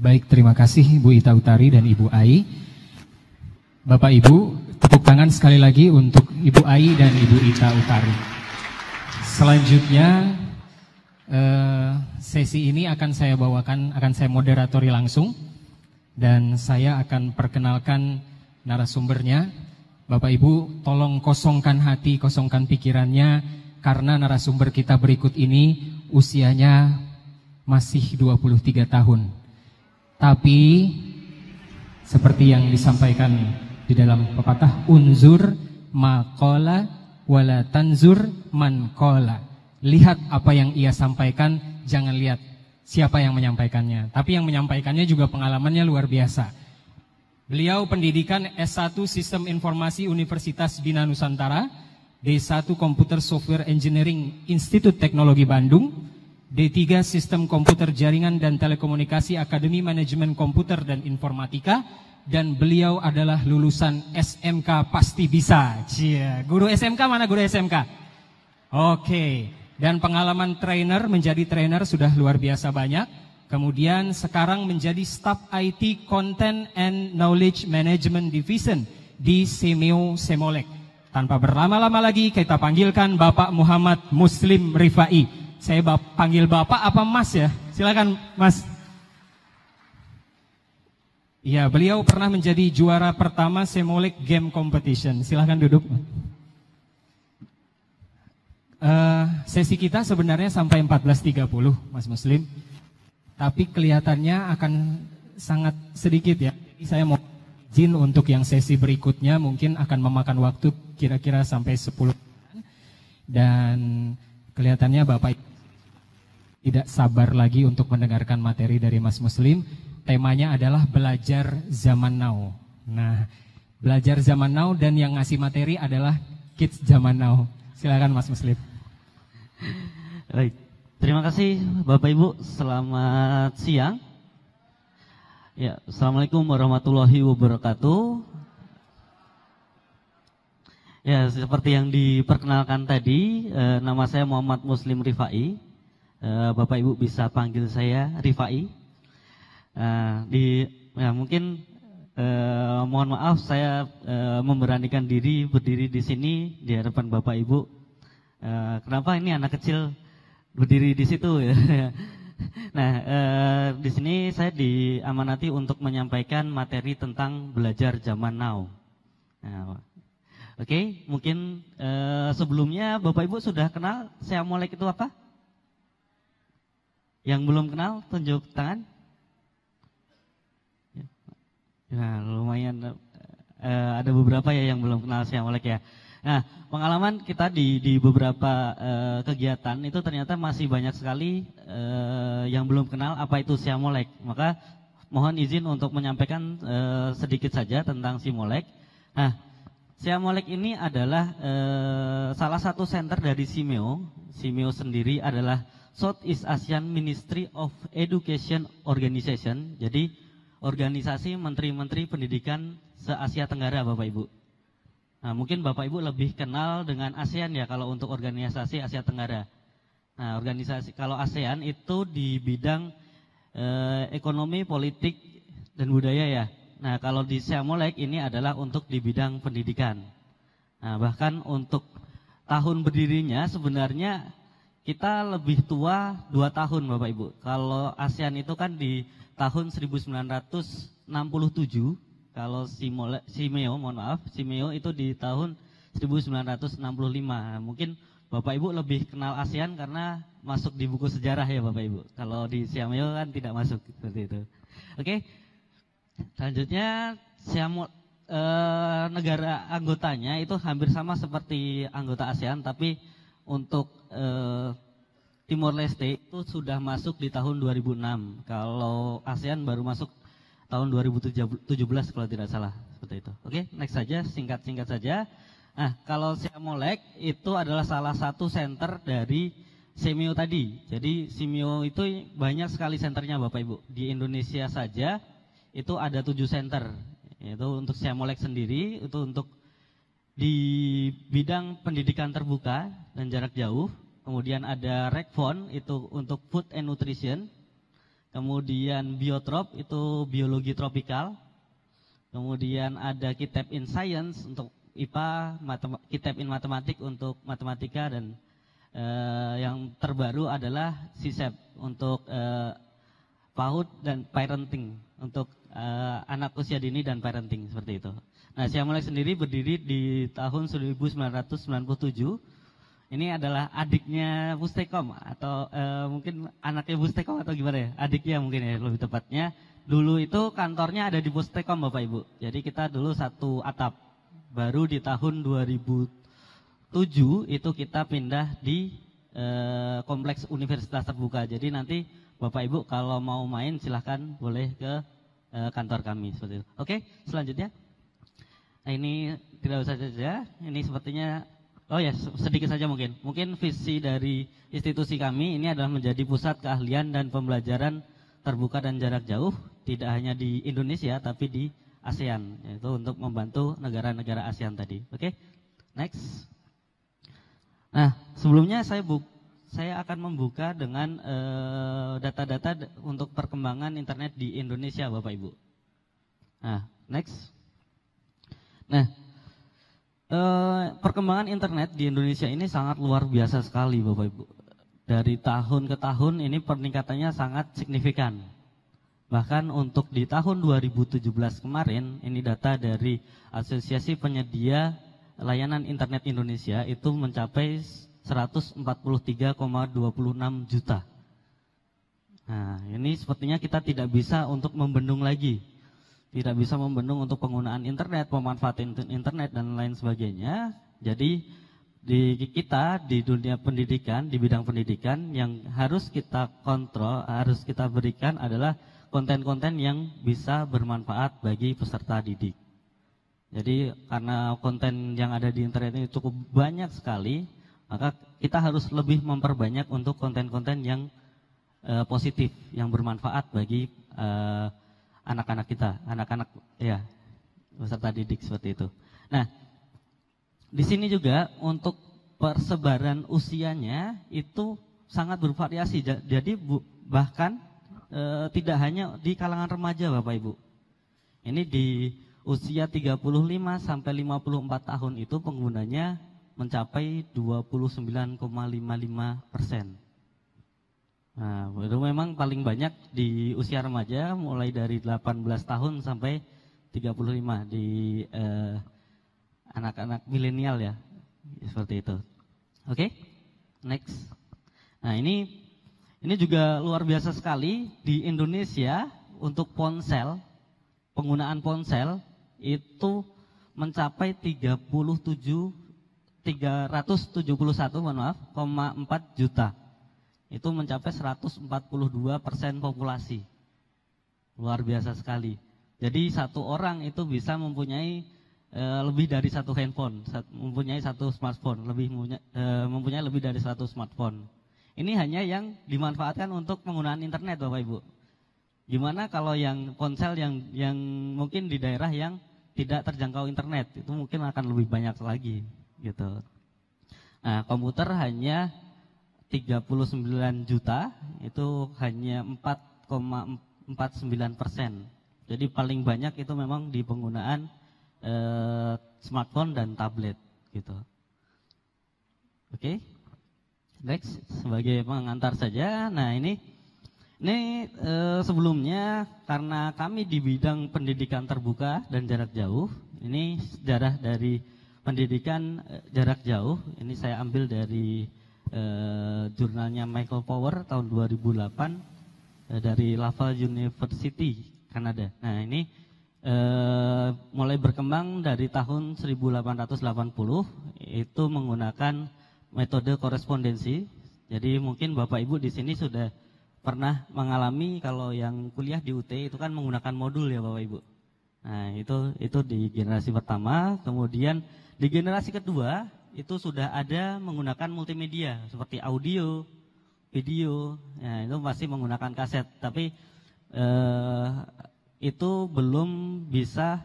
Baik, terima kasih Bu Ita Utari dan Ibu Ai. Bapak Ibu, tepuk tangan sekali lagi untuk Ibu Ai dan Ibu Ita Utari. Selanjutnya, sesi ini akan saya bawakan, akan saya moderatori langsung. Dan saya akan perkenalkan narasumbernya. Bapak Ibu, tolong kosongkan hati, kosongkan pikirannya, karena narasumber kita berikut ini usianya masih 23 tahun. Tapi seperti yang disampaikan di dalam pepatah, unzur maqala wala tanzur man qala. Lihat apa yang ia sampaikan, jangan lihat siapa yang menyampaikannya. Tapi yang menyampaikannya juga pengalamannya luar biasa. Beliau pendidikan S1 Sistem Informasi Universitas Bina Nusantara, D1 Komputer Software Engineering Institut Teknologi Bandung, D3 Sistem Komputer Jaringan dan Telekomunikasi Akademi Manajemen Komputer dan Informatika, dan beliau adalah lulusan SMK Pasti Bisa. Cia, guru SMK mana guru SMK? Oke, dan pengalaman menjadi trainer sudah luar biasa banyak. Kemudian sekarang menjadi Staf IT Content and Knowledge Management Division di Simeo Semolek. Tanpa berlama-lama lagi, kita panggilkan Bapak Muhammad Muslim Rifai. Saya panggil Bapak apa Mas ya? Silakan Mas. Ya, beliau pernah menjadi juara pertama Semolek Game Competition. Silakan duduk. Sesi kita sebenarnya sampai 14.30 Mas Muslim. Tapi kelihatannya akan sangat sedikit ya. Jadi saya mau izin untuk yang sesi berikutnya mungkin akan memakan waktu kira-kira sampai 10 menit. Dan kelihatannya Bapak tidak sabar lagi untuk mendengarkan materi dari Mas Muslim. Temanya adalah belajar zaman now. Nah, belajar zaman now dan yang ngasih materi adalah kids zaman now. Silakan Mas Muslim. Baik, terima kasih Bapak Ibu. Selamat siang. Ya, Assalamualaikum warahmatullahi wabarakatuh. Ya, seperti yang diperkenalkan tadi, nama saya Muhammad Muslim Rifai. Bapak Ibu bisa panggil saya Rifai. Mungkin mohon maaf saya memberanikan diri berdiri di sini di hadapan Bapak Ibu. Kenapa ini anak kecil berdiri di situ? Nah, di sini saya diamanati untuk menyampaikan materi tentang belajar zaman now. Nah, Oke, mungkin sebelumnya Bapak Ibu sudah kenal Semolek itu apa? Yang belum kenal, tunjuk tangan. Ya, lumayan ada beberapa ya yang belum kenal Semolek ya. Nah, pengalaman kita di beberapa kegiatan itu ternyata masih banyak sekali yang belum kenal apa itu Semolek. Maka mohon izin untuk menyampaikan sedikit saja tentang Semolek. Nah, Semolek ini adalah salah satu center dari Simeo. Simeo sendiri adalah Southeast Asian Ministry of Education Organization. Jadi organisasi menteri-menteri pendidikan se-Asia Tenggara Bapak Ibu. Nah, mungkin Bapak Ibu lebih kenal dengan ASEAN ya kalau untuk organisasi Asia Tenggara. Nah, organisasi kalau ASEAN itu di bidang ekonomi, politik, dan budaya ya. Nah, kalau di Semolek ini adalah untuk di bidang pendidikan. Nah, bahkan untuk tahun berdirinya sebenarnya kita lebih tua 2 tahun Bapak Ibu. Kalau ASEAN itu kan di tahun 1967. Kalau Simeo itu di tahun 1965. Nah, mungkin Bapak Ibu lebih kenal ASEAN karena masuk di buku sejarah ya Bapak Ibu. Kalau di Simeo kan tidak masuk seperti itu. Oke. Selanjutnya negara anggotanya itu hampir sama seperti anggota ASEAN, tapi untuk Timor Leste itu sudah masuk di tahun 2006. Kalau ASEAN baru masuk tahun 2017 kalau tidak salah, seperti itu. Oke, next saja, singkat-singkat saja. Nah, kalau Semolek itu adalah salah satu center dari Simeo tadi. Jadi Simeo itu banyak sekali senternya Bapak Ibu. Di Indonesia saja itu ada 7 center. Itu untuk Semolek sendiri, itu untuk di bidang pendidikan terbuka dan jarak jauh. Kemudian ada Rekfon, itu untuk food and nutrition. kemudian biotrop itu biologi tropikal, kemudian ada kitab in science untuk IPA, kitab in matematik untuk matematika, dan yang terbaru adalah CSEP untuk PAUD dan parenting untuk anak usia dini dan parenting, seperti itu. Nah, Syamulek sendiri berdiri di tahun 1997. Ini adalah adiknya Pustekom atau mungkin anaknya Pustekom atau gimana ya? Adiknya mungkin ya lebih tepatnya. Dulu itu kantornya ada di Pustekom Bapak Ibu. Jadi kita dulu satu atap. Baru di tahun 2007 itu kita pindah di kompleks Universitas Terbuka. Jadi nanti Bapak Ibu kalau mau main silahkan boleh ke kantor kami seperti itu. Oke, selanjutnya. Nah, ini tidak usah saja. Ini sepertinya, oh ya, sedikit saja mungkin. Mungkin visi dari institusi kami ini adalah menjadi pusat keahlian dan pembelajaran terbuka dan jarak jauh, tidak hanya di Indonesia tapi di ASEAN, yaitu untuk membantu negara-negara ASEAN tadi. Oke, next. Nah, sebelumnya saya akan membuka dengan data-data untuk perkembangan internet di Indonesia, Bapak Ibu. Nah, next. Nah, perkembangan internet di Indonesia ini sangat luar biasa sekali, Bapak Ibu. Dari tahun ke tahun ini peningkatannya sangat signifikan. Bahkan untuk di tahun 2017 kemarin, ini data dari Asosiasi Penyedia Layanan Internet Indonesia itu mencapai 143,26 juta. Nah, ini sepertinya kita tidak bisa untuk membendung lagi. Tidak bisa membendung untuk penggunaan internet, pemanfaatan internet dan lain sebagainya. Jadi kita di dunia pendidikan, di bidang pendidikan yang harus kita kontrol, harus kita berikan adalah konten-konten yang bisa bermanfaat bagi peserta didik. Jadi karena konten yang ada di internet ini cukup banyak sekali, maka kita harus lebih memperbanyak untuk konten-konten yang positif, yang bermanfaat bagi anak-anak kita, anak-anak ya peserta didik seperti itu. Nah, di sini juga untuk persebaran usianya itu sangat bervariasi. Jadi bahkan tidak hanya di kalangan remaja Bapak Ibu. Ini di usia 35 sampai 54 tahun itu penggunanya mencapai 29,55%. Nah, itu memang paling banyak di usia remaja, mulai dari 18 tahun sampai 35 di anak-anak milenial ya, seperti itu. Oke, next. Nah, ini juga luar biasa sekali di Indonesia untuk ponsel, penggunaan ponsel itu mencapai 371,4 juta. Itu mencapai 142% populasi. Luar biasa sekali. Jadi satu orang itu bisa mempunyai lebih dari satu handphone, mempunyai satu smartphone, mempunyai lebih dari satu smartphone. Ini hanya yang dimanfaatkan untuk penggunaan internet Bapak Ibu. Gimana kalau yang ponsel yang mungkin di daerah yang tidak terjangkau internet, itu mungkin akan lebih banyak lagi gitu. Nah, komputer hanya 39 juta, itu hanya 4,49%. Jadi paling banyak itu memang di penggunaan smartphone dan tablet gitu. Oke, next, sebagai pengantar saja. Nah, ini sebelumnya karena kami di bidang pendidikan terbuka dan jarak jauh, ini sejarah dari pendidikan jarak jauh. Ini saya ambil dari jurnalnya Michael Power tahun 2008 dari Laval University, Kanada. Nah, ini mulai berkembang dari tahun 1880 itu menggunakan metode korespondensi. Jadi mungkin Bapak Ibu di sini sudah pernah mengalami kalau yang kuliah di UT itu kan menggunakan modul ya Bapak Ibu. Nah, itu di generasi pertama. Kemudian di generasi kedua itu sudah ada menggunakan multimedia seperti audio, video. Nah, itu masih menggunakan kaset, tapi itu belum bisa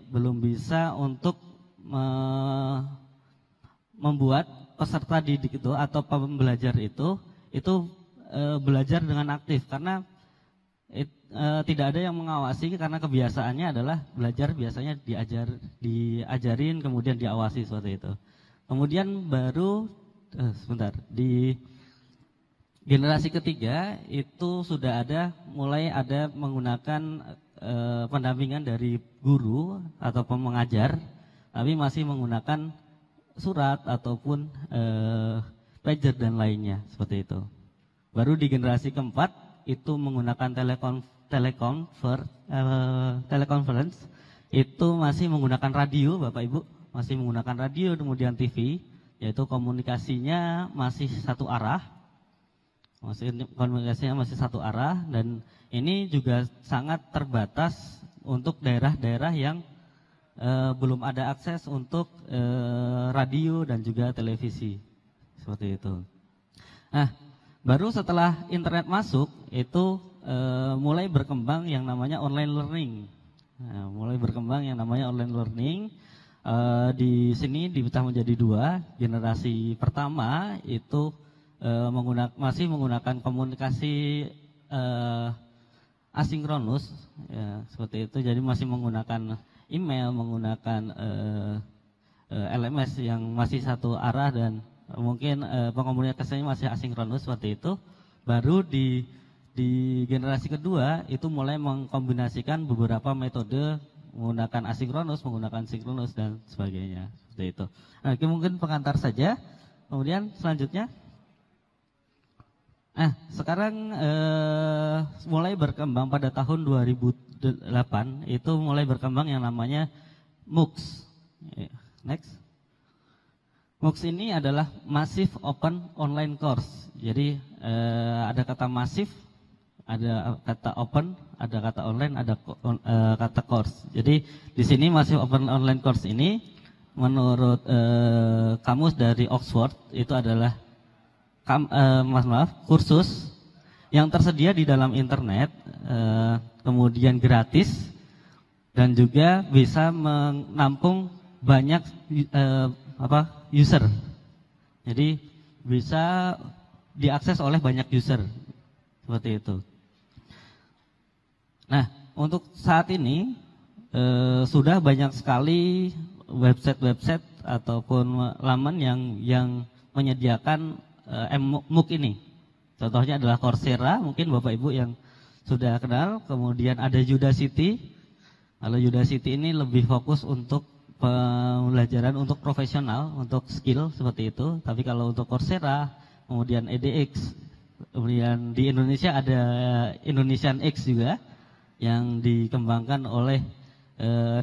belum bisa untuk membuat peserta didik itu atau pembelajar itu belajar dengan aktif karena tidak ada yang mengawasi karena kebiasaannya adalah belajar biasanya diajarin kemudian diawasi seperti itu. Kemudian baru di generasi ketiga itu sudah mulai ada menggunakan pendampingan dari guru ataupun mengajar, tapi masih menggunakan surat ataupun pager dan lainnya seperti itu. Baru di generasi keempat itu menggunakan teleconference, itu masih menggunakan radio, Bapak Ibu, masih menggunakan radio kemudian TV, yaitu komunikasinya masih satu arah. Komunikasinya masih satu arah dan ini juga sangat terbatas untuk daerah-daerah yang belum ada akses untuk radio dan juga televisi seperti itu. Nah, baru setelah internet masuk itu mulai berkembang yang namanya online learning. Nah, mulai berkembang yang namanya online learning. Di sini dipecah menjadi dua. Generasi pertama itu masih menggunakan komunikasi asinkronus, ya, seperti itu. Jadi masih menggunakan email, menggunakan LMS yang masih satu arah dan mungkin pengomunikasinya masih asinkronus seperti itu. Baru di generasi kedua itu mulai mengkombinasikan beberapa metode menggunakan asinkronus, menggunakan sinkronus dan sebagainya seperti itu. Nah, mungkin pengantar saja. Kemudian selanjutnya, sekarang mulai berkembang pada tahun 2008 itu mulai berkembang yang namanya MOOCs. Next. MOOCs ini adalah Massive Open Online Course. Jadi ada kata massive, ada kata open, ada kata online, ada kata course. Jadi di sini Massive Open Online Course ini menurut kamus dari Oxford itu adalah kursus yang tersedia di dalam internet, kemudian gratis dan juga bisa menampung banyak user. Jadi bisa diakses oleh banyak user seperti itu. Nah, untuk saat ini sudah banyak sekali website ataupun laman yang menyediakan MOOC ini. Contohnya adalah Coursera, mungkin Bapak Ibu yang sudah kenal. Kemudian ada Udacity. Kalau Udacity ini lebih fokus untuk pembelajaran untuk profesional, untuk skill seperti itu. Tapi kalau untuk Coursera, kemudian edX, kemudian di Indonesia ada Indonesian X juga yang dikembangkan oleh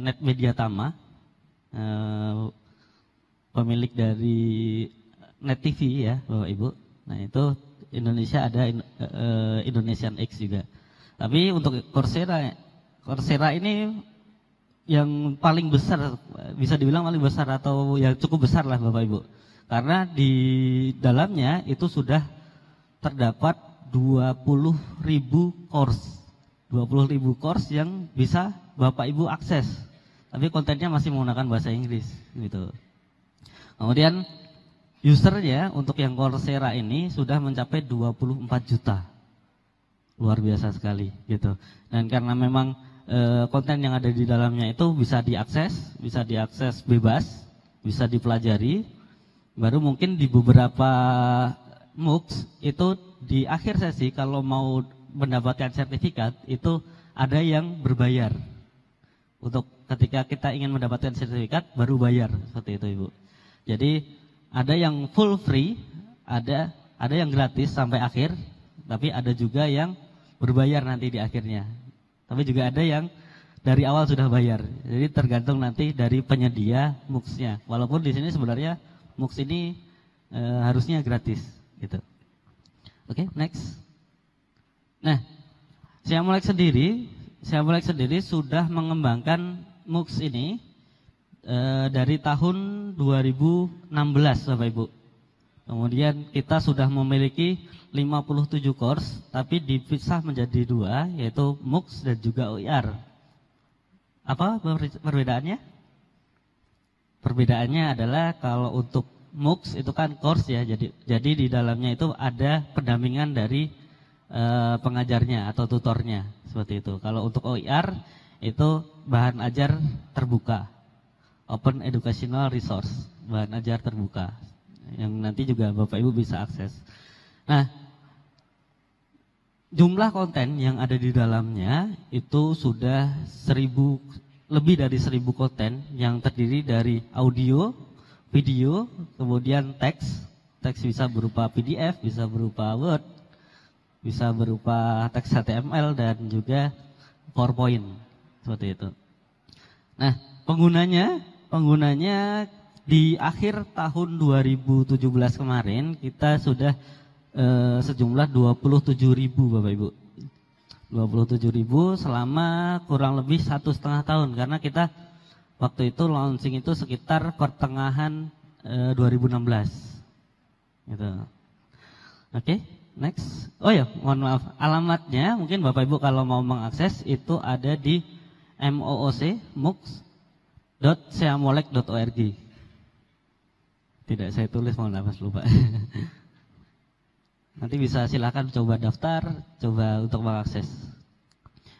Net Media Tama, pemilik dari Net TV ya Bapak Ibu. Nah itu Indonesia ada Indonesian X juga. Tapi untuk Coursera ini yang paling besar, bisa dibilang paling besar atau yang cukup besar lah Bapak Ibu. Karena di dalamnya itu sudah terdapat 20.000 course. 20.000 course yang bisa Bapak Ibu akses. Tapi kontennya masih menggunakan bahasa Inggris gitu. Kemudian usernya untuk yang Coursera ini sudah mencapai 24 juta. Luar biasa sekali gitu. Dan karena memang konten yang ada di dalamnya itu bisa diakses bebas, bisa dipelajari. Baru mungkin di beberapa MOOCs itu di akhir sesi kalau mau mendapatkan sertifikat itu ada yang berbayar. Untuk ketika kita ingin mendapatkan sertifikat baru bayar seperti itu Ibu. Jadi ada yang full free, ada yang gratis sampai akhir, tapi ada juga yang berbayar nanti di akhirnya. Tapi juga ada yang dari awal sudah bayar. Jadi tergantung nanti dari penyedia MOOCs-nya. Walaupun di sini sebenarnya MOOCs ini harusnya gratis gitu. Oke, next. Nah, Siamulek sendiri sudah mengembangkan MOOCs ini dari tahun 2016 Bapak Ibu. Kemudian kita sudah memiliki 57 course tapi dipisah menjadi dua, yaitu MOOCs dan juga OER. Apa perbedaannya? Perbedaannya adalah kalau untuk MOOCs itu kan course ya, jadi di dalamnya itu ada pendampingan dari pengajarnya atau tutornya seperti itu. Kalau untuk OER itu bahan ajar terbuka, Open Educational Resource, bahan ajar terbuka yang nanti juga Bapak Ibu bisa akses. Nah, jumlah konten yang ada di dalamnya itu sudah lebih dari 1000 konten yang terdiri dari audio, video, kemudian teks bisa berupa PDF, bisa berupa Word, bisa berupa teks HTML dan juga PowerPoint seperti itu. Nah, penggunanya di akhir tahun 2017 kemarin kita sudah sejumlah 27.000 Bapak Ibu. 27.000 selama kurang lebih 1,5 tahun, karena kita waktu itu launching itu sekitar pertengahan 2016 gitu. Oke, next. Oh ya, mohon maaf, alamatnya mungkin Bapak Ibu kalau mau mengakses itu ada di mooc.seamolek.org. Tidak saya tulis, mohon maaf, lupa. Nanti bisa silakan coba daftar, coba untuk mengakses.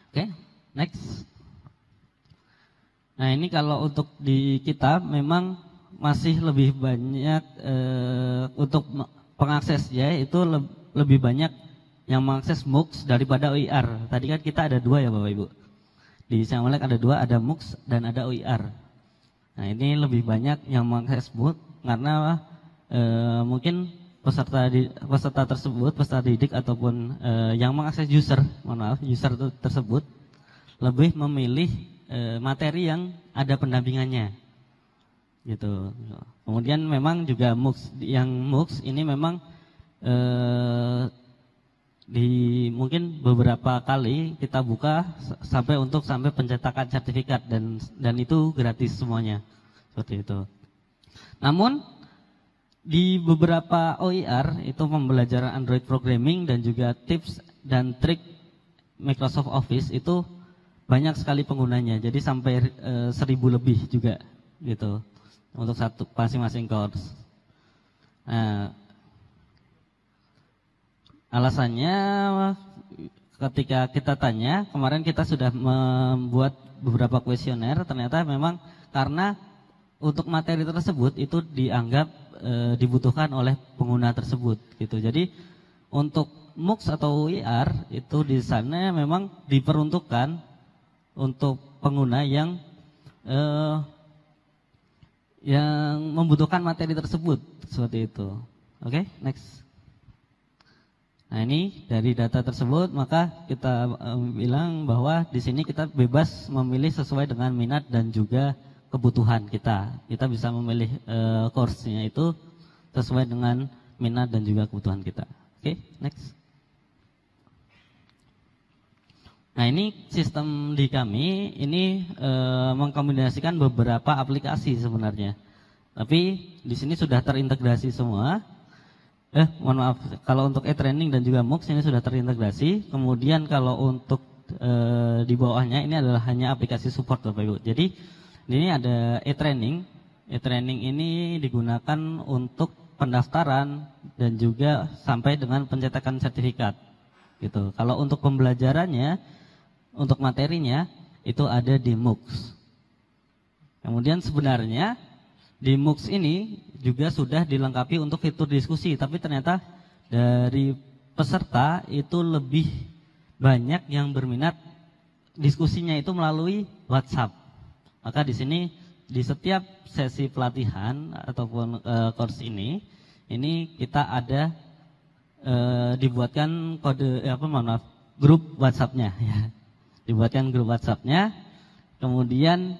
Oke, next. Nah, ini kalau untuk di kita memang masih lebih banyak untuk pengakses ya, itu lebih banyak yang mengakses MOOCs daripada OER. Tadi kan kita ada 2 ya Bapak Ibu. Di Seamolek ada 2, ada MOOCs dan ada OER. Nah, ini lebih banyak yang mengakses MOOC karena mungkin peserta didik ataupun yang mengakses user tersebut lebih memilih materi yang ada pendampingannya gitu. Kemudian memang juga MOOCs ini memang mungkin beberapa kali kita buka sampai pencetakan sertifikat dan itu gratis semuanya seperti itu. Namun di beberapa OER itu pembelajaran Android programming dan juga tips dan trik Microsoft Office itu banyak sekali penggunanya. Jadi sampai 1000 lebih juga gitu untuk satu masing-masing course. Nah, alasannya ketika kita tanya, kemarin kita sudah membuat beberapa kuesioner, ternyata memang karena untuk materi tersebut itu dianggap dibutuhkan oleh pengguna tersebut gitu. Jadi untuk MOOCs atau OER itu di sana memang diperuntukkan untuk pengguna yang membutuhkan materi tersebut seperti itu. Oke, next. Nah, ini dari data tersebut maka kita bilang bahwa di sini kita bebas memilih sesuai dengan minat dan juga kebutuhan kita. Kita bisa memilih course-nya itu sesuai dengan minat dan juga kebutuhan kita. Oke, next. Nah, ini sistem di kami ini mengkombinasikan beberapa aplikasi sebenarnya. Tapi di sini sudah terintegrasi semua. Mohon maaf, kalau untuk e-training dan juga MOOCs ini sudah terintegrasi. Kemudian kalau untuk di bawahnya ini adalah hanya aplikasi support Bapak Ibu. Jadi ini ada e-training. E-training ini digunakan untuk pendaftaran dan juga sampai dengan pencetakan sertifikat. Gitu. Kalau untuk pembelajarannya, untuk materinya itu ada di MOOCs. Kemudian sebenarnya di MOOCs ini juga sudah dilengkapi untuk fitur diskusi, tapi ternyata dari peserta itu lebih banyak yang berminat diskusinya itu melalui WhatsApp. Maka di sini di setiap sesi pelatihan ataupun course ini kita ada dibuatkan grup WhatsApp-nya ya. Dibuatkan grup WhatsApp-nya. Kemudian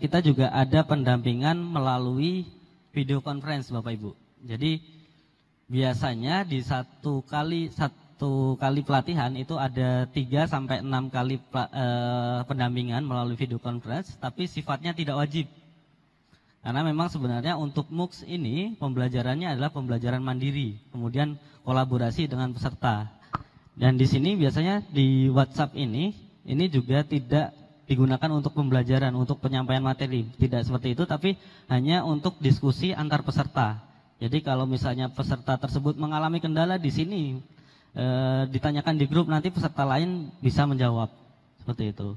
kita juga ada pendampingan melalui video conference Bapak Ibu. Jadi biasanya di satu kali pelatihan itu ada 3 sampai 6 kali pendampingan melalui video conference, tapi sifatnya tidak wajib. Karena memang sebenarnya untuk MOOCs ini pembelajarannya adalah pembelajaran mandiri, kemudian kolaborasi dengan peserta. Dan di sini biasanya di WhatsApp ini juga tidak digunakan untuk pembelajaran, untuk penyampaian materi. Tidak seperti itu, tapi hanya untuk diskusi antar peserta. Jadi kalau misalnya peserta tersebut mengalami kendala di sini, ditanyakan di grup, nanti peserta lain bisa menjawab. Seperti itu.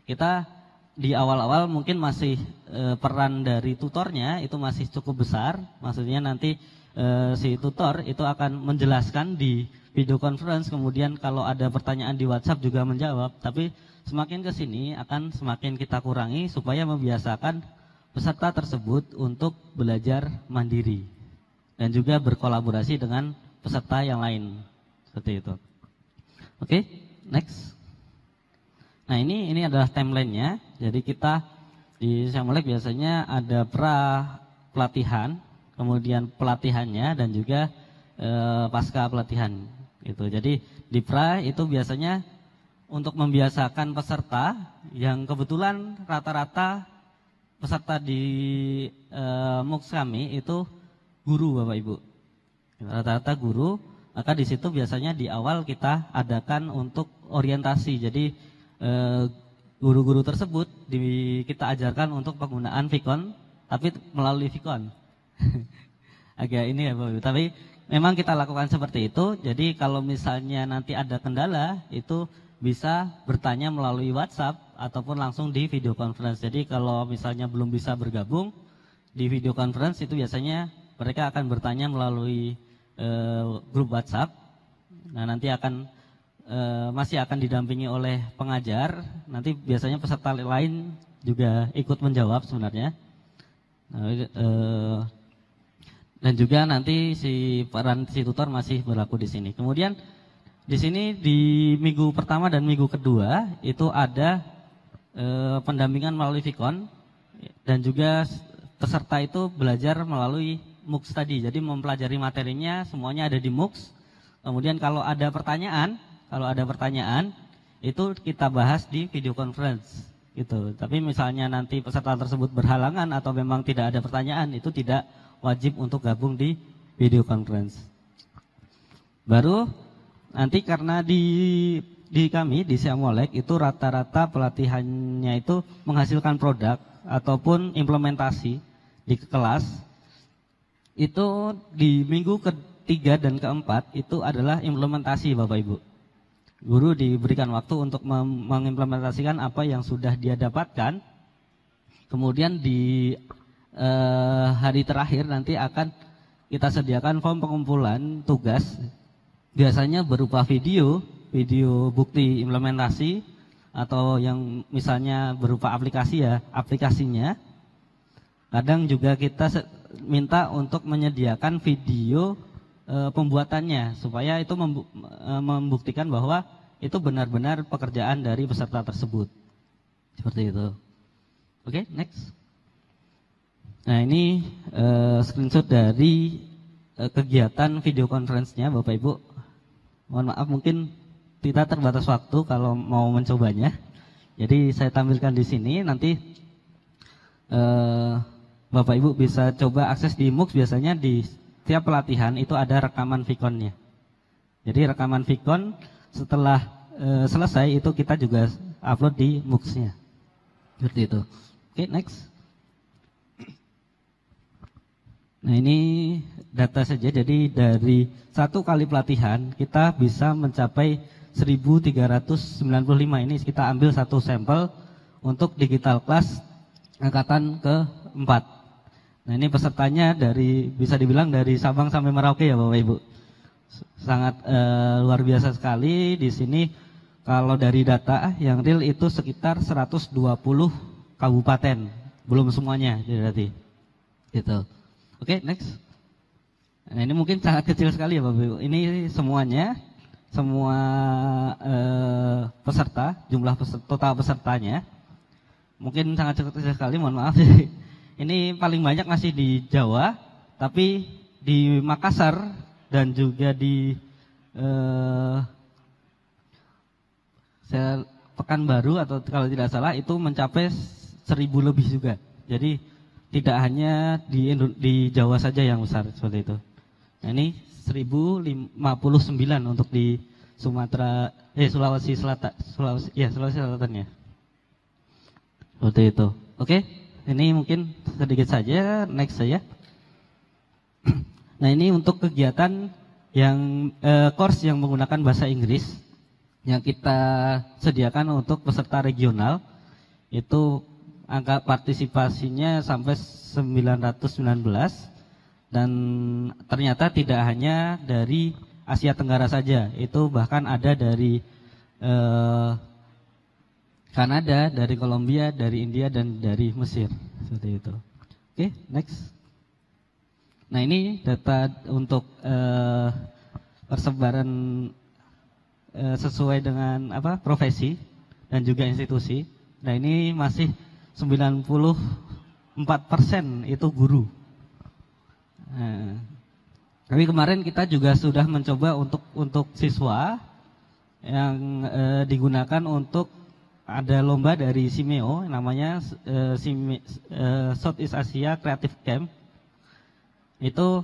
Kita di awal-awal mungkin masih peran dari tutornya itu masih cukup besar. Maksudnya nanti si tutor itu akan menjelaskan di video conference, kemudian kalau ada pertanyaan di WhatsApp juga menjawab. Tapi semakin ke sini akan semakin kita kurangi supaya membiasakan peserta tersebut untuk belajar mandiri dan juga berkolaborasi dengan peserta yang lain. Seperti itu. Oke, next. Nah, ini adalah timelinenya. Jadi kita di Syamolek biasanya ada pelatihan, kemudian pelatihannya dan juga pasca pelatihan gitu. Jadi di itu biasanya untuk membiasakan peserta yang kebetulan rata-rata peserta di MOOCs kami itu guru, Bapak Ibu. Rata-rata guru, maka di situ biasanya di awal kita adakan untuk orientasi. Jadi guru-guru tersebut kita ajarkan untuk penggunaan Vicon, tapi melalui Vicon. Agak ini ya Bapak Ibu, tapi memang kita lakukan seperti itu. Jadi kalau misalnya nanti ada kendala, itu bisa bertanya melalui WhatsApp ataupun langsung di video conference. Jadi kalau misalnya belum bisa bergabung di video conference, itu biasanya mereka akan bertanya melalui grup WhatsApp. Nah, nanti masih akan didampingi oleh pengajar. Nanti biasanya peserta lain juga ikut menjawab sebenarnya. Dan juga nanti peran si tutor masih berlaku di sini. Kemudian di sini di minggu pertama dan minggu kedua itu ada pendampingan melalui Vicon, dan juga peserta itu belajar melalui MOOCs tadi. Jadi mempelajari materinya semuanya ada di MOOCs. Kemudian kalau ada pertanyaan itu kita bahas di video conference gitu. Tapi misalnya nanti peserta tersebut berhalangan atau memang tidak ada pertanyaan, itu tidak wajib untuk gabung di video conference. Baru nanti karena di kami di Syamolek itu rata-rata pelatihannya itu menghasilkan produk ataupun implementasi di kelas. Itu di minggu ketiga dan keempat itu adalah implementasi, Bapak Ibu. Guru diberikan waktu untuk mengimplementasikan apa yang sudah dia dapatkan. Kemudian di hari terakhir nanti akan kita sediakan form pengumpulan tugas, biasanya berupa video bukti implementasi, atau yang misalnya berupa aplikasinya. Kadang juga kita minta untuk menyediakan video pembuatannya, supaya itu membuktikan bahwa itu benar-benar pekerjaan dari peserta tersebut. Seperti itu. Oke, next. Nah, ini screenshot dari kegiatan video conference-nya, Bapak Ibu. Mohon maaf, mungkin kita terbatas waktu kalau mau mencobanya. Jadi saya tampilkan di sini, nanti Bapak Ibu bisa coba akses di MOOCs. Biasanya di tiap pelatihan itu ada rekaman Vicon-nya. Jadi rekaman Vicon setelah selesai itu kita juga upload di MOOCs-nya. Seperti itu. Oke, next. Nah, ini data saja. Jadi dari satu kali pelatihan kita bisa mencapai 1.395. Ini kita ambil satu sampel untuk digital class angkatan ke-4. Nah, ini pesertanya bisa dibilang dari Sabang sampai Merauke ya Bapak Ibu. Sangat luar biasa sekali. Di sini kalau dari data yang real itu sekitar 120 kabupaten. Belum semuanya berarti. Gitu. Oke, next. Nah, ini mungkin sangat kecil sekali ya Bapak Ibu. Ini semuanya, semua peserta, jumlah total pesertanya mungkin sangat kecil sekali, mohon maaf. Ini paling banyak masih di Jawa, tapi di Makassar dan juga di Pekanbaru atau kalau tidak salah itu mencapai 1.000 lebih juga. Jadi tidak hanya di Jawa saja yang besar seperti itu. Nah, ini 1.059 untuk di Sulawesi Selatan ya. Seperti itu. Oke, ini mungkin sedikit saja, next saja. Nah, ini untuk kegiatan yang course yang menggunakan bahasa Inggris yang kita sediakan untuk peserta regional, itu angka partisipasinya sampai 919, dan ternyata tidak hanya dari Asia Tenggara saja, itu bahkan ada dari Kanada, dari Kolombia, dari India, dan dari Mesir, seperti itu. Oke, next. Nah, ini data untuk persebaran sesuai dengan profesi dan juga institusi. Nah, ini masih 94% itu guru. Nah, tapi kemarin kita juga sudah mencoba untuk siswa yang digunakan untuk ada lomba dari Simeo, namanya Southeast Asia Creative Camp. Itu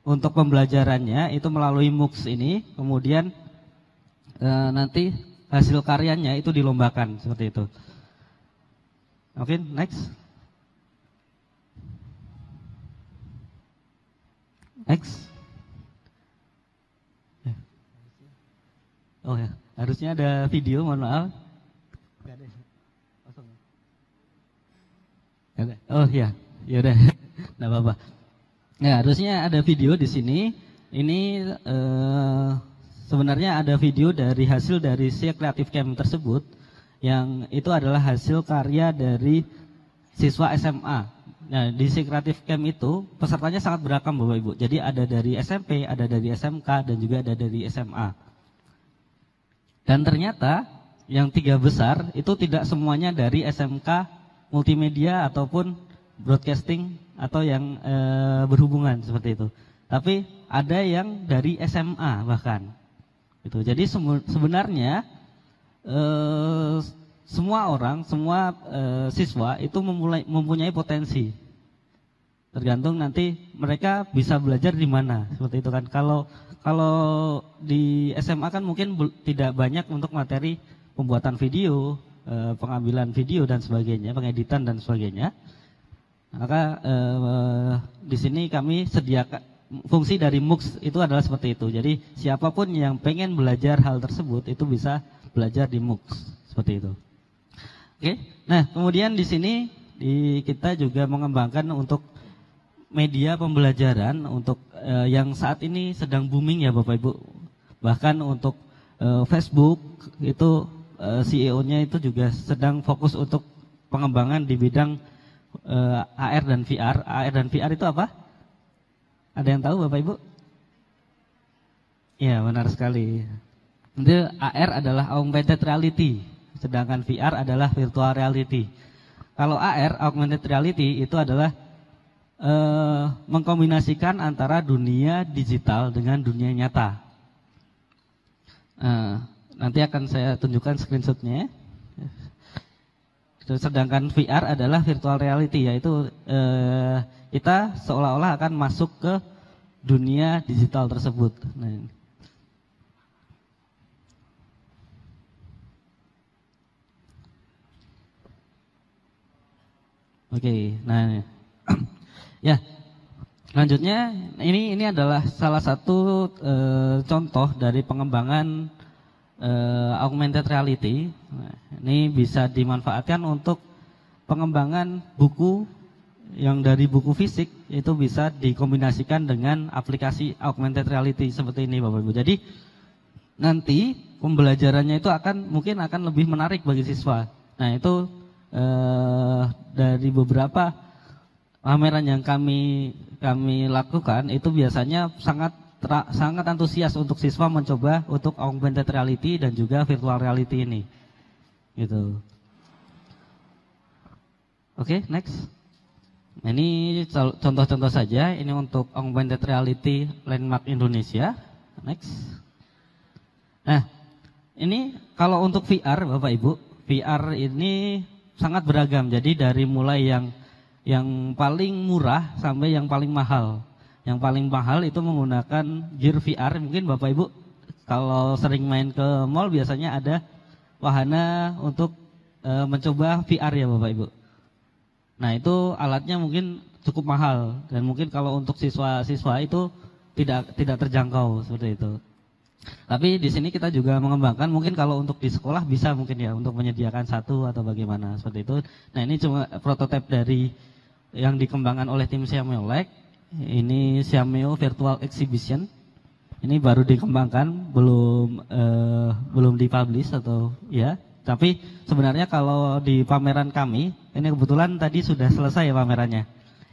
untuk pembelajarannya itu melalui MOOCs ini, kemudian nanti hasil karyanya itu dilombakan seperti itu. Oke, next. Next. Oh ya, harusnya ada video, mohon maaf. Enggak ada. Kosong. Ada. Oh ya, ya udah. Enggak apa-apa. Nah, harusnya ada video di sini. Ini sebenarnya ada video dari hasil dari si Creative Camp tersebut, yang itu adalah hasil karya dari siswa SMA. Nah, di si Creative Camp itu pesertanya sangat beragam, Bapak Ibu. Jadi ada dari SMP, ada dari SMK, dan juga ada dari SMA. Dan ternyata yang 3 besar itu tidak semuanya dari SMK multimedia ataupun broadcasting atau yang berhubungan seperti itu. Tapi ada yang dari SMA bahkan. Gitu. Jadi sebenarnya semua orang, semua siswa itu mempunyai potensi. Tergantung nanti mereka bisa belajar di mana, seperti itu kan. Kalau di SMA kan mungkin tidak banyak untuk materi pembuatan video, pengambilan video dan sebagainya, pengeditan dan sebagainya. Maka di sini kami sediakan fungsi dari MOOCs itu adalah seperti itu. Jadi siapapun yang pengen belajar hal tersebut itu bisa belajar di MOOCs, seperti itu. Oke, nah kemudian di sini kita juga mengembangkan untuk media pembelajaran untuk yang saat ini sedang booming ya Bapak Ibu. Bahkan untuk Facebook itu CEO-nya itu juga sedang fokus untuk pengembangan di bidang AR dan VR. AR dan VR itu apa? Ada yang tahu Bapak Ibu? Ya, benar sekali. Itu AR adalah augmented reality. Sedangkan VR adalah virtual reality. Kalau AR, augmented reality, itu adalah mengkombinasikan antara dunia digital dengan dunia nyata. Nanti akan saya tunjukkan screenshotnya. Sedangkan VR adalah virtual reality, yaitu kita seolah-olah akan masuk ke dunia digital tersebut. Nah, oke, nah ya, selanjutnya ini adalah salah satu contoh dari pengembangan augmented reality. Nah, ini bisa dimanfaatkan untuk pengembangan buku yang dari buku fisik itu bisa dikombinasikan dengan aplikasi augmented reality seperti ini Bapak Ibu. Jadi nanti pembelajarannya itu mungkin akan lebih menarik bagi siswa. Nah, itu dari beberapa pameran yang kami lakukan itu biasanya sangat antusias untuk siswa mencoba untuk augmented reality dan juga virtual reality ini. Gitu. Oke, next. Ini contoh-contoh saja. Ini untuk augmented reality landmark Indonesia. Next. Nah, ini kalau untuk VR Bapak Ibu, VR ini sangat beragam. Jadi dari mulai yang paling murah sampai yang paling mahal. Yang paling mahal itu menggunakan Gear VR. Mungkin Bapak Ibu kalau sering main ke mall biasanya ada wahana untuk mencoba VR ya Bapak Ibu. Nah itu alatnya mungkin cukup mahal dan mungkin kalau untuk siswa-siswa itu tidak terjangkau seperti itu. Tapi di sini kita juga mengembangkan mungkin kalau untuk di sekolah bisa mungkin ya untuk menyediakan satu atau bagaimana seperti itu. Nah ini cuma prototipe dari yang dikembangkan oleh tim Xiaomi. Ini Xiaomi Virtual Exhibition. Ini baru dikembangkan, belum dipublish atau ya. Tapi sebenarnya kalau di pameran kami, ini kebetulan tadi sudah selesai ya pamerannya.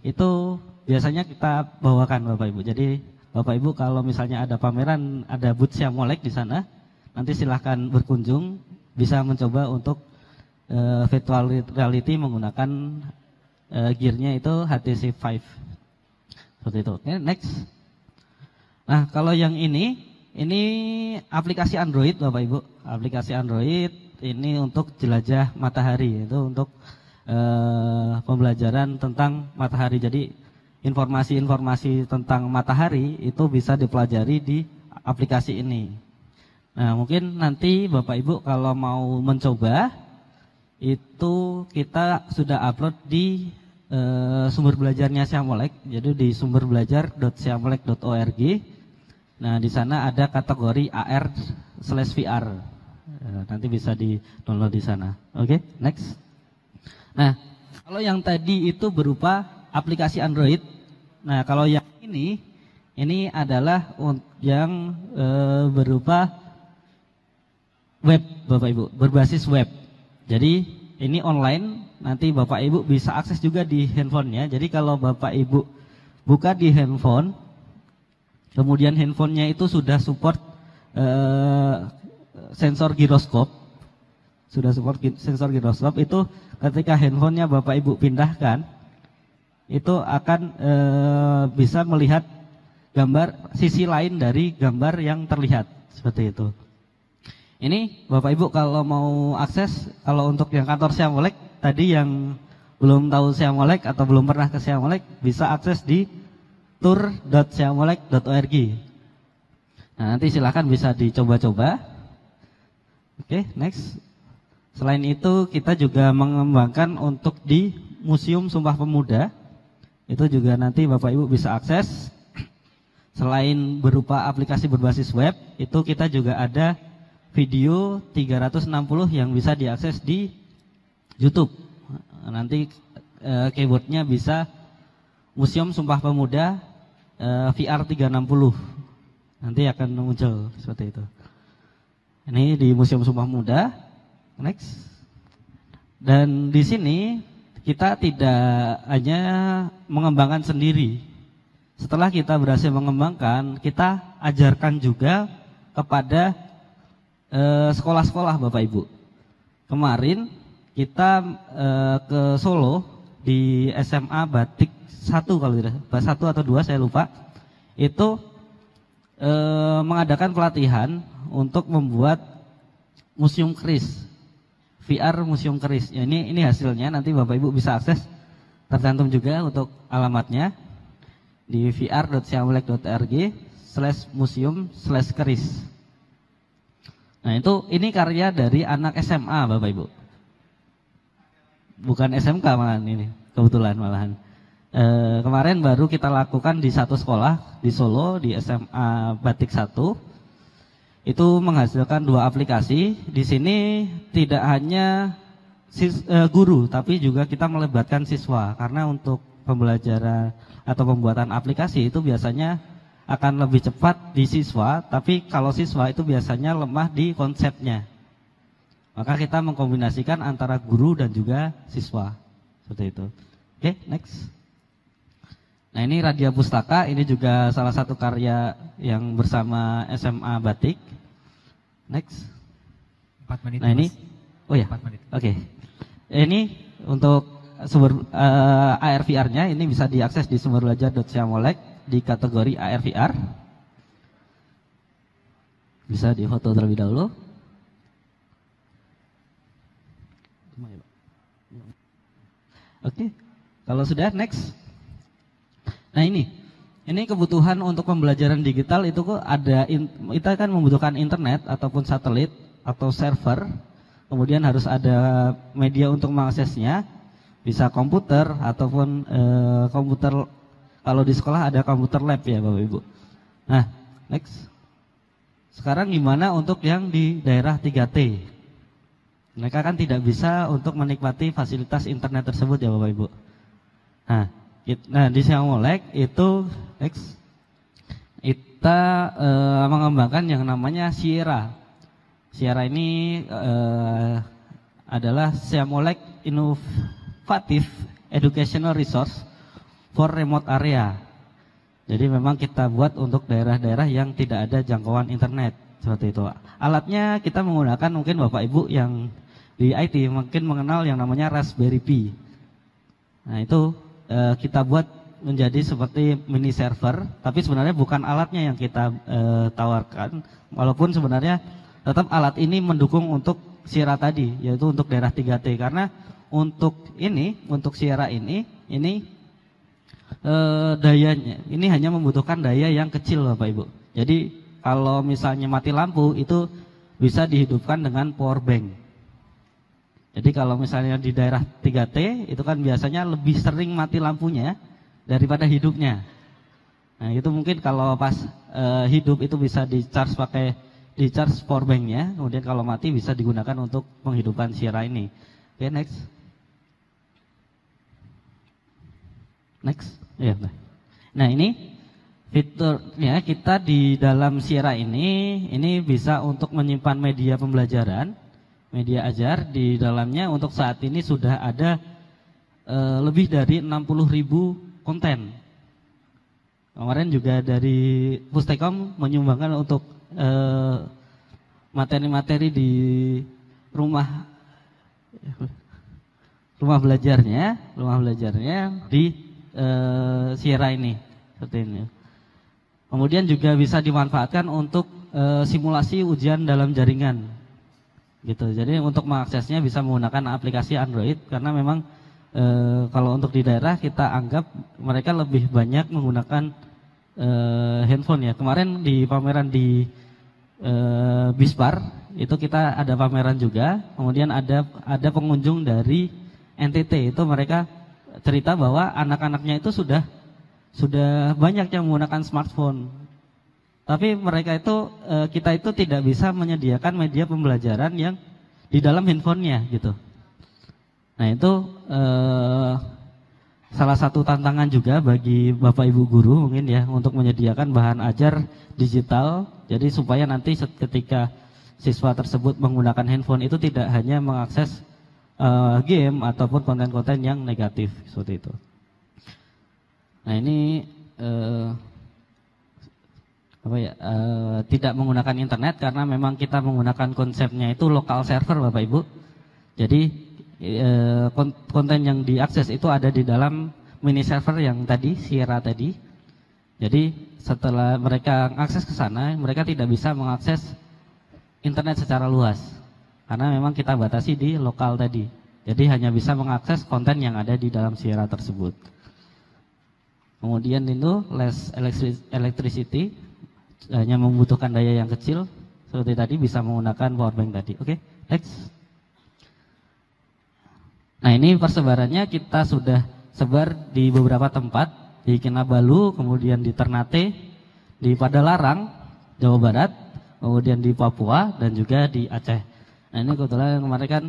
Itu biasanya kita bawakan Bapak Ibu. Jadi Bapak Ibu kalau misalnya ada pameran, ada booth Xiaomi di sana, nanti silahkan berkunjung, bisa mencoba untuk virtual reality menggunakan gearnya itu HTC Vive. Seperti itu. Oke, next. Nah, kalau yang ini aplikasi Android Bapak Ibu. Aplikasi Android ini untuk jelajah matahari, itu untuk pembelajaran tentang matahari. Jadi informasi-informasi tentang matahari itu bisa dipelajari di aplikasi ini. Nah, mungkin nanti Bapak Ibu kalau mau mencoba itu kita sudah upload di sumber belajarnya Xiaomi. Jadi di sumberbelajar.xiaomi.org. Nah, di sana ada kategori AR/VR. Nanti bisa di-download di sana. Oke, next. Nah, kalau yang tadi itu berupa aplikasi Android. Nah, kalau yang ini adalah yang berupa web, Bapak Ibu, berbasis web. Jadi ini online, nanti Bapak Ibu bisa akses juga di handphonenya. Jadi kalau Bapak Ibu buka di handphone, kemudian handphonenya itu sudah support sensor giroskop, itu ketika handphonenya Bapak Ibu pindahkan, itu akan bisa melihat gambar sisi lain dari gambar yang terlihat seperti itu. Ini Bapak Ibu kalau mau akses, kalau untuk yang kantor Xiaomi tadi yang belum tahu Xiaomi atau belum pernah ke Xiaomi bisa akses di tour.xiaomi.org. Nah, nanti silakan bisa dicoba-coba. Oke, next. Selain itu kita juga mengembangkan untuk di Museum Sumpah Pemuda. Itu juga nanti Bapak Ibu bisa akses. Selain berupa aplikasi berbasis web, itu kita juga ada video 360 yang bisa diakses di YouTube. Nanti keywordnya bisa Museum Sumpah Pemuda VR 360. Nanti akan muncul seperti itu. Ini di Museum Sumpah Pemuda. Next. Dan di sini kita tidak hanya mengembangkan sendiri. Setelah kita berhasil mengembangkan, kita ajarkan juga kepada sekolah-sekolah Bapak Ibu. Kemarin kita ke Solo di SMA Batik 1 kalau tidak, 1 atau 2 saya lupa. Itu mengadakan pelatihan untuk membuat museum keris. VR museum keris. Ya, ini hasilnya, nanti Bapak Ibu bisa akses, tercantum juga untuk alamatnya di vr.xiaomi.org/museum/keris. Nah, ini karya dari anak SMA Bapak Ibu. Bukan SMK malahan ini, kebetulan malahan. Kemarin baru kita lakukan di satu sekolah di Solo, di SMA Batik 1. Itu menghasilkan 2 aplikasi. Di sini tidak hanya guru, tapi juga kita melibatkan siswa. Karena untuk pembelajaran atau pembuatan aplikasi itu biasanya akan lebih cepat di siswa, tapi kalau siswa itu biasanya lemah di konsepnya. Maka kita mengkombinasikan antara guru dan juga siswa. Seperti itu. Oke, next. Nah, ini Radia Pustaka, ini juga salah satu karya yang bersama SMA Batik. Next. 4 menit. Nah, ini. Oh ya. 4 menit. Oke. Ini untuk sumber AR VR-nya ini bisa diakses di sumberbelajar.xiaomi di kategori AR VR. Bisa difoto terlebih dahulu. Oke. Kalau sudah, next. Nah, ini kebutuhan untuk pembelajaran digital itu kok ada, kita kan membutuhkan internet ataupun satelit atau server kemudian harus ada media untuk mengaksesnya, bisa komputer ataupun komputer, kalau di sekolah ada komputer lab ya Bapak Ibu. Nah, next. Sekarang gimana untuk yang di daerah 3T? Mereka kan tidak bisa untuk menikmati fasilitas internet tersebut ya Bapak Ibu. Nah di Siam Molek itu next, kita mengembangkan yang namanya Sierra. Sierra ini adalah Siam Molek Innovative Educational Resource for Remote Area. Jadi memang kita buat untuk daerah-daerah yang tidak ada jangkauan internet, seperti itu. Alatnya kita menggunakan, mungkin Bapak Ibu yang di IT mungkin mengenal yang namanya Raspberry Pi. Nah itu kita buat menjadi seperti mini server, tapi sebenarnya bukan alatnya yang kita tawarkan, walaupun sebenarnya tetap alat ini mendukung untuk Sierra tadi, yaitu untuk daerah 3T, karena untuk Sierra ini dayanya ini hanya membutuhkan daya yang kecil Bapak Ibu. Jadi kalau misalnya mati lampu itu bisa dihidupkan dengan power bank. Jadi kalau misalnya di daerah 3T itu kan biasanya lebih sering mati lampunya daripada hidupnya. Nah itu mungkin kalau pas hidup itu bisa di charge power banknya, kemudian kalau mati bisa digunakan untuk penghidupan Sierra ini. Oke, next. Next, ya. Nah ini fiturnya, kita di dalam Sierra ini bisa untuk menyimpan media pembelajaran, media ajar di dalamnya. Untuk saat ini sudah ada lebih dari 60.000 konten. Kemarin juga dari Pustekom menyumbangkan untuk materi-materi di rumah belajarnya di Sierra ini, seperti ini. Kemudian juga bisa dimanfaatkan untuk simulasi ujian dalam jaringan, gitu. Jadi untuk mengaksesnya bisa menggunakan aplikasi Android, karena memang kalau untuk di daerah kita anggap mereka lebih banyak menggunakan handphone ya. Kemarin di pameran di Bispar itu kita ada pameran juga, kemudian ada pengunjung dari NTT, itu mereka cerita bahwa anak-anaknya itu sudah banyak yang menggunakan smartphone. Tapi mereka itu kita itu tidak bisa menyediakan media pembelajaran yang di dalam handphonenya gitu. Nah itu salah satu tantangan juga bagi Bapak Ibu guru mungkin ya, untuk menyediakan bahan ajar digital. Jadi supaya nanti ketika siswa tersebut menggunakan handphone itu tidak hanya mengakses game ataupun konten-konten yang negatif seperti itu. Nah ini tidak menggunakan internet karena memang kita menggunakan konsepnya itu lokal server Bapak Ibu. Jadi konten yang diakses itu ada di dalam mini server yang tadi, Sierra tadi. Jadi setelah mereka akses ke sana, mereka tidak bisa mengakses internet secara luas. Karena memang kita batasi di lokal tadi. Jadi hanya bisa mengakses konten yang ada di dalam Sierra tersebut. Kemudian itu less electricity, hanya membutuhkan daya yang kecil. Seperti tadi bisa menggunakan power bank tadi. Oke, next. Nah ini persebarannya kita sudah sebar di beberapa tempat. Di Kinabalu, kemudian di Ternate, di Padalarang, Jawa Barat, kemudian di Papua, dan juga di Aceh. Nah ini kebetulan kemarin kan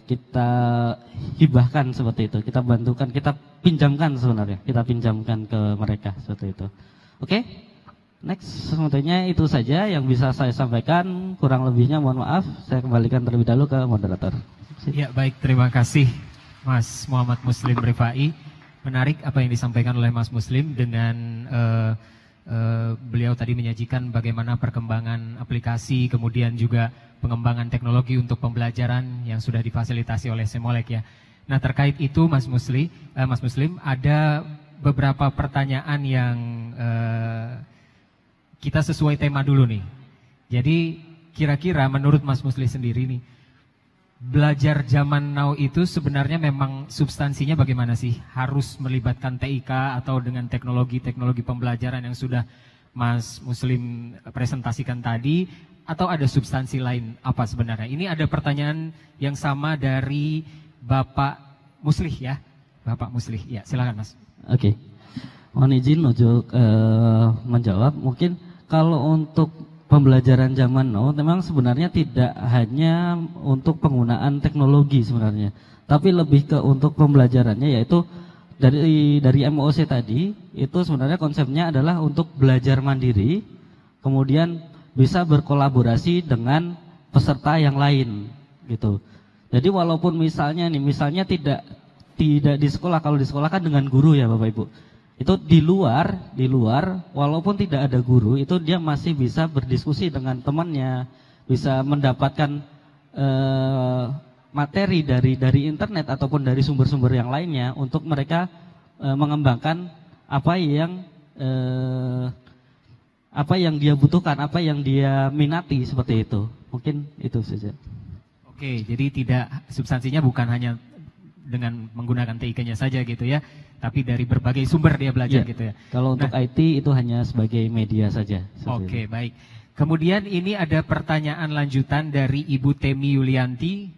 kita hibahkan seperti itu, kita bantukan, kita pinjamkan sebenarnya, kita pinjamkan ke mereka seperti itu. Oke, next, semuanya itu saja yang bisa saya sampaikan, kurang lebihnya mohon maaf, saya kembalikan terlebih dahulu ke moderator. Ya baik, terima kasih Mas Muhammad Muslim Rifai. Menarik apa yang disampaikan oleh Mas Muslim dengan beliau tadi menyajikan bagaimana perkembangan aplikasi, kemudian juga pengembangan teknologi untuk pembelajaran yang sudah difasilitasi oleh Semolek ya. Nah terkait itu Mas Muslim, ada beberapa pertanyaan yang kita sesuai tema dulu nih. Jadi kira-kira menurut Mas Muslim sendiri nih, belajar zaman now itu sebenarnya memang substansinya bagaimana sih? Harus melibatkan TIK atau dengan teknologi pembelajaran yang sudah Mas Muslim presentasikan tadi, atau ada substansi lain apa sebenarnya? Ini ada pertanyaan yang sama dari Bapak Muslih ya. Bapak Muslih, ya silakan Mas. Oke. Mohon izin untuk menjawab. Mungkin kalau untuk pembelajaran zaman now memang sebenarnya tidak hanya untuk penggunaan teknologi sebenarnya, tapi lebih ke untuk pembelajarannya, yaitu dari MOOC tadi itu sebenarnya konsepnya adalah untuk belajar mandiri, kemudian bisa berkolaborasi dengan peserta yang lain gitu. Jadi walaupun misalnya tidak di sekolah, kalau di sekolah kan dengan guru ya Bapak Ibu. Itu di luar walaupun tidak ada guru, itu dia masih bisa berdiskusi dengan temannya, bisa mendapatkan materi dari internet ataupun dari sumber-sumber yang lainnya untuk mereka mengembangkan apa yang dia butuhkan, apa yang dia minati, seperti itu. Mungkin itu saja. Oke, jadi tidak, substansinya bukan hanya dengan menggunakan TIK-nya saja gitu ya, tapi dari berbagai sumber dia belajar gitu ya. Kalau untuk IT itu hanya sebagai media saja. Oke, baik. Kemudian ini ada pertanyaan lanjutan dari Ibu Temi Yulianti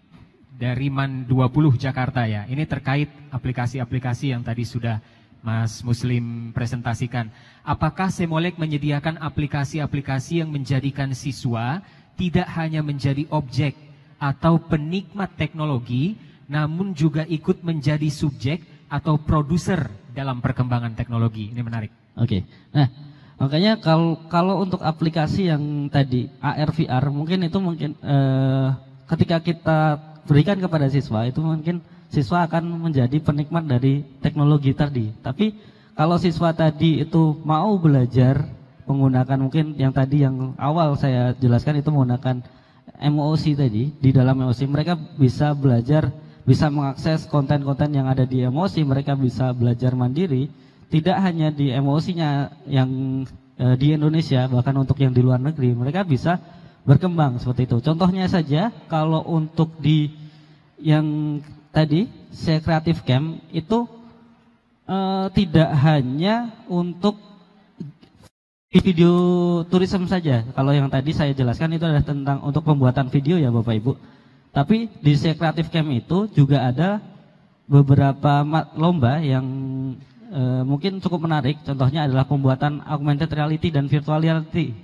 dari MAN 20 Jakarta ya. Ini terkait aplikasi-aplikasi yang tadi sudah Mas Muslim presentasikan. Apakah Semolek menyediakan aplikasi-aplikasi yang menjadikan siswa tidak hanya menjadi objek atau penikmat teknologi, namun juga ikut menjadi subjek atau produser dalam perkembangan teknologi? Ini menarik. Oke. Nah, makanya kalau untuk aplikasi yang tadi AR VR mungkin ketika kita berikan kepada siswa, itu mungkin siswa akan menjadi penikmat dari teknologi tadi. Tapi kalau siswa tadi itu mau belajar menggunakan, mungkin yang awal saya jelaskan itu menggunakan MOOC tadi, di dalam MOOC mereka bisa belajar, bisa mengakses konten-konten yang ada di MOOC, mereka bisa belajar mandiri, tidak hanya di MOOC-nya yang di Indonesia, bahkan untuk yang di luar negeri, mereka bisa berkembang seperti itu. Contohnya saja, kalau untuk di yang tadi, saya Creative Camp, itu tidak hanya untuk video tourism saja. Kalau yang tadi saya jelaskan itu adalah tentang untuk pembuatan video ya Bapak Ibu. Tapi di Creative Camp itu juga ada beberapa lomba yang mungkin cukup menarik. Contohnya adalah pembuatan augmented reality dan virtual reality.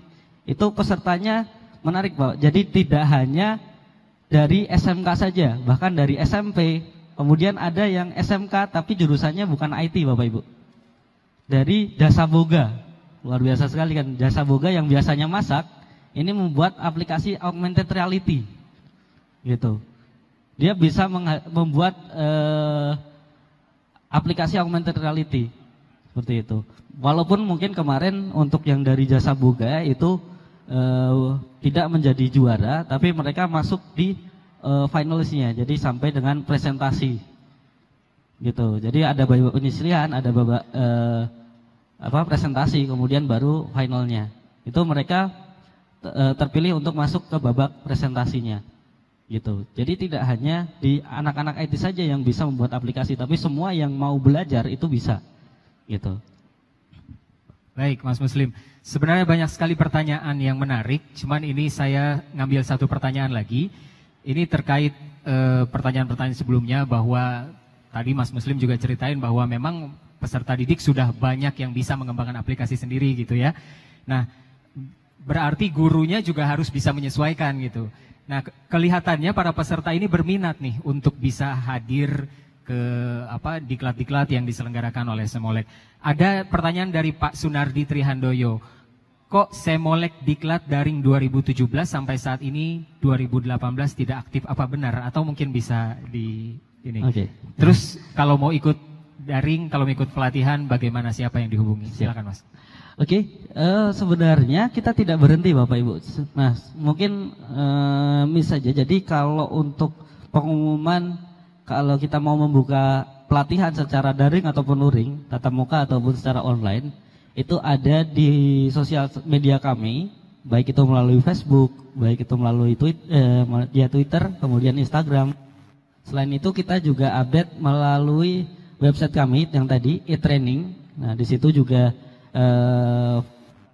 Itu pesertanya menarik Pak. Jadi tidak hanya dari SMK saja, bahkan dari SMP. Kemudian ada yang SMK tapi jurusannya bukan IT Bapak Ibu. Dari Jasa Boga. Luar biasa sekali kan, Jasa Boga yang biasanya masak, ini membuat aplikasi augmented reality. Gitu. Dia bisa membuat aplikasi augmented reality seperti itu. Walaupun mungkin kemarin untuk yang dari Jasa Boga itu tidak menjadi juara, tapi mereka masuk di finalisnya. Jadi sampai dengan presentasi. Gitu. Jadi ada babak penyisihan, ada babak presentasi, kemudian baru finalnya. Itu mereka terpilih untuk masuk ke babak presentasinya. Gitu. Jadi tidak hanya di anak-anak IT saja yang bisa membuat aplikasi, tapi semua yang mau belajar itu bisa. Gitu. Baik, Mas Muslim. Sebenarnya banyak sekali pertanyaan yang menarik, cuman ini saya ngambil satu pertanyaan lagi. Ini terkait pertanyaan-pertanyaan sebelumnya, bahwa tadi Mas Muslim juga ceritain bahwa memang peserta didik sudah banyak yang bisa mengembangkan aplikasi sendiri gitu ya. Nah, berarti gurunya juga harus bisa menyesuaikan gitu. Nah, kelihatannya para peserta ini berminat nih untuk bisa hadir ke diklat-diklat yang diselenggarakan oleh Semolek. Ada pertanyaan dari Pak Sunardi Trihandoyo. Kok Semolek diklat daring 2017 sampai saat ini 2018 tidak aktif, apa benar? Atau mungkin bisa di ini. Okay. Terus kalau mau ikut daring, kalau mau ikut pelatihan, bagaimana, siapa yang dihubungi? Silakan Mas. Oke, sebenarnya kita tidak berhenti Bapak Ibu. Nah, mungkin saja. Jadi kalau untuk pengumuman, kalau kita mau membuka pelatihan secara daring ataupun luring, tatap muka ataupun secara online, itu ada di sosial media kami, baik itu melalui Facebook, baik itu melalui Twitter, kemudian Instagram. Selain itu kita juga update melalui website kami yang tadi e-training. Nah, di situ juga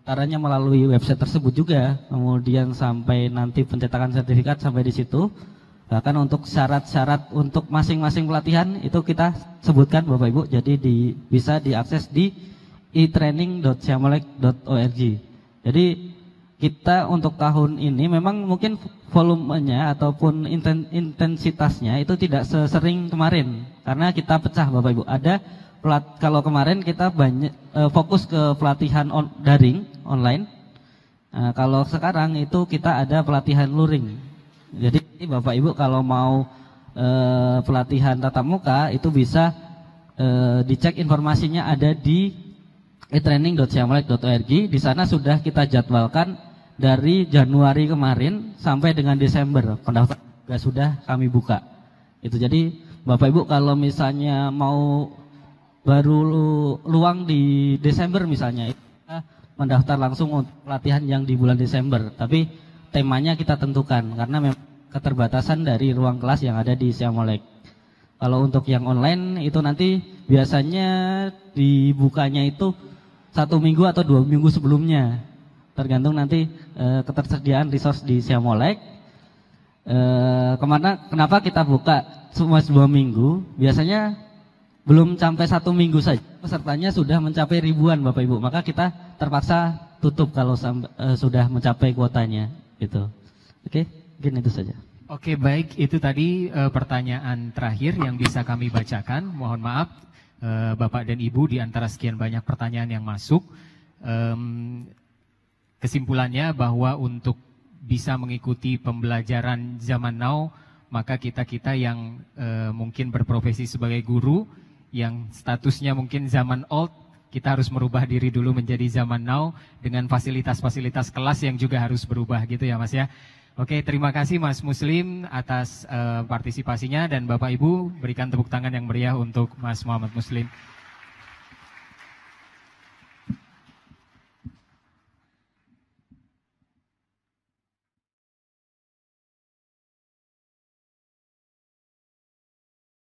pendaftarannya melalui website tersebut juga, kemudian sampai nanti pencetakan sertifikat sampai di situ. Bahkan untuk syarat-syarat untuk masing-masing pelatihan itu kita sebutkan Bapak Ibu, jadi bisa diakses di e-training.siamolek.org. Jadi kita untuk tahun ini memang mungkin volumenya ataupun intensitasnya itu tidak sesering kemarin, karena kita pecah Bapak Ibu. Kalau kemarin kita banyak fokus ke pelatihan daring online. Kalau sekarang itu kita ada pelatihan luring. Jadi Bapak Ibu kalau mau pelatihan tatap muka itu bisa dicek informasinya ada di e-training.siamolek.org. Di sana sudah kita jadwalkan dari Januari kemarin sampai dengan Desember. Pendaftaran sudah kami buka. Itu jadi Bapak Ibu kalau misalnya mau baru luang di Desember misalnya, kita mendaftar langsung untuk pelatihan yang di bulan Desember. Tapi temanya kita tentukan karena memang keterbatasan dari ruang kelas yang ada di Siamolek. Kalau untuk yang online itu nanti biasanya dibukanya itu 1 minggu atau 2 minggu sebelumnya, tergantung nanti ketersediaan resource di Siamolek. Kenapa kita buka cuma 2 minggu? Biasanya belum sampai 1 minggu saja pesertanya sudah mencapai ribuan Bapak Ibu, maka kita terpaksa tutup kalau sudah mencapai kuotanya gitu. Oke, mungkin itu saja. Oke, baik, itu tadi pertanyaan terakhir yang bisa kami bacakan. Mohon maaf Bapak dan Ibu di antara sekian banyak pertanyaan yang masuk. Kesimpulannya bahwa untuk bisa mengikuti pembelajaran zaman now, maka kita yang mungkin berprofesi sebagai guru, yang statusnya mungkin zaman old, kita harus merubah diri dulu menjadi zaman now dengan fasilitas-fasilitas kelas yang juga harus berubah gitu ya Mas ya. Oke, terima kasih Mas Muslim atas partisipasinya, dan Bapak Ibu berikan tepuk tangan yang meriah untuk Mas Muhammad Muslim.